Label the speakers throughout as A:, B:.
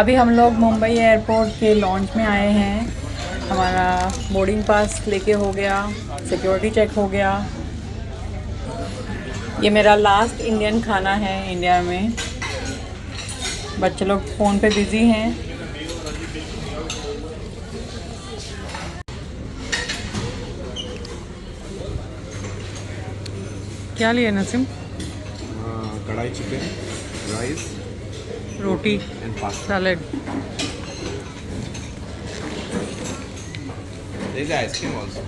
A: अभी हम लोग मुंबई एयरपोर्ट के लॉन्च में आए हैं। हमारा बोर्डिंग पास लेके हो गया, सिक्योरिटी चेक हो गया। ये मेरा लास्ट इंडियन खाना है इंडिया में। बच्चे लोग फ़ोन पे बिज़ी हैं। क्या लिया नसीम?
B: कढ़ाई chicken, rice,
A: roti
B: and pasta.
A: Salad.
B: There's ice cream also.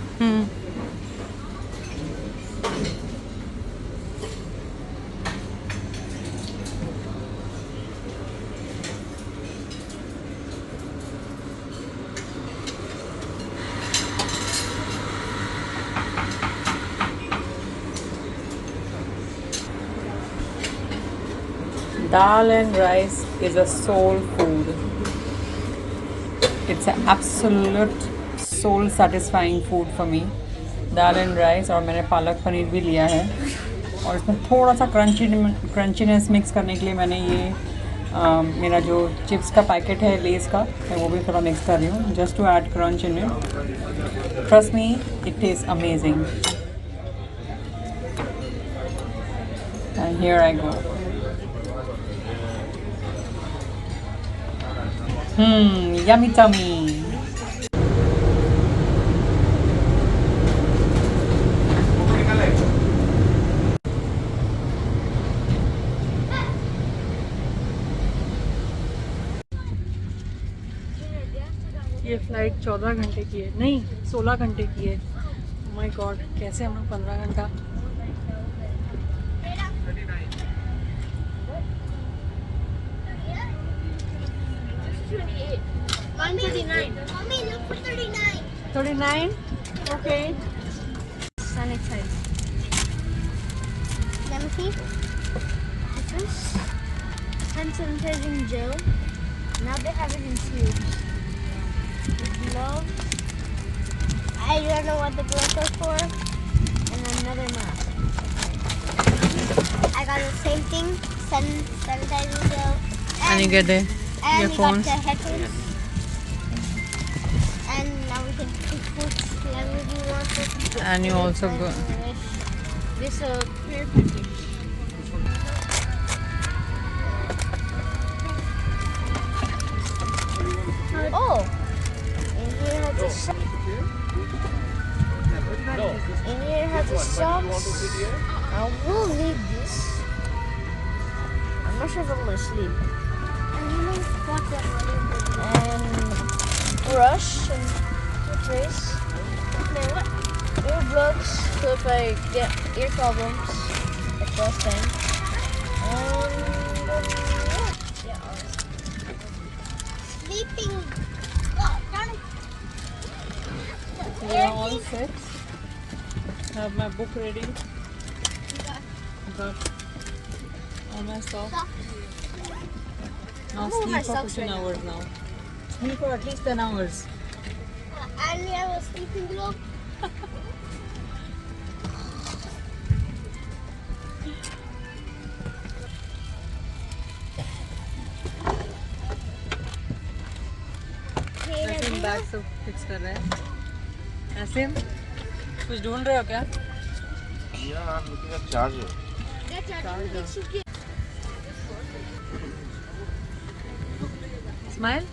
A: Dal and rice is a soul food. It's an absolute soul satisfying food for me. Dal and rice, और मैंने पालक पनीर भी लिया है। और इसमें थोड़ा सा क्रंचीनेस मिक्स करने के लिए मैंने ये मेरा जो चिप्स का पैकेट है लेस का, मैं वो भी थोड़ा मिक्स कर रही हूँ, just to add crunch in it. Trust me, it taste amazing. And here I go. Yummy tummy. ये फ़्लाइट 14 घंटे की है, नहीं 16 घंटे की है। माय गॉड, कैसे हम लोग 15 घंटा।
C: Mommy, look for 39.
A: 39? Okay.
C: Sanitize. Let me see. This is hand sanitizing gel. Now they have it in tubes. Gloves. I don't know what the gloves are for. And another mask. I got the same thing. Sanitizing gel.
A: And you get the
C: And we
A: earphones.
C: got the headphones. And now we can pick which language we want to.
A: And you also go.
C: This is a clear package. Oh! And here has the socks. And here has the socks. I will leave this. I'm not sure if I'm gonna sleep. And brush and toothpaste. Earplugs, so if I get ear problems, like last time. And yeah. Sleeping.
A: We are all set. Have my book ready. Got all my stuff. Now sleep for 15 hours now. Sleep for at least 10 hours.
C: And we have a sleeping globe.
A: Naseem bag सब fix कर रहे हैं। नसीम, कुछ ढूंढ रहे हो क्या?
B: Yeah, I'm looking at charger.
A: Smile.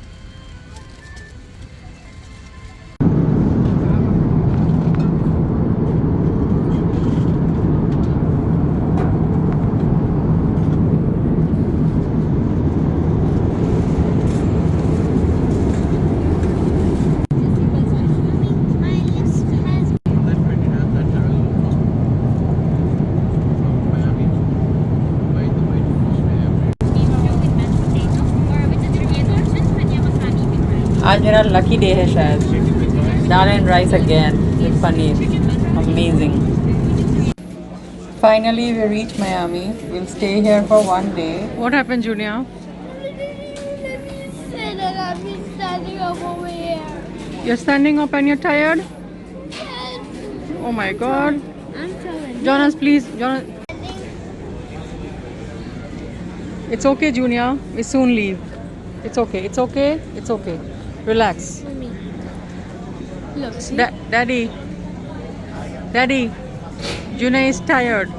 A: आज मेरा लकी डे है शायद। Dal and rice again with paneer, amazing. Finally we reach Miami. We'll stay here for one day. What happened, Julia?
C: Said that I've been standing up over here.
A: You're standing up and you're tired?
C: Yes.
A: Oh my god.
C: I'm telling you.
A: Jonas, please. Jonas. It's okay, Junior. We soon leave. It's okay. It's okay. It's okay. Relax.
C: Mummy. Look, see?
A: Daddy. Daddy. Junai is tired.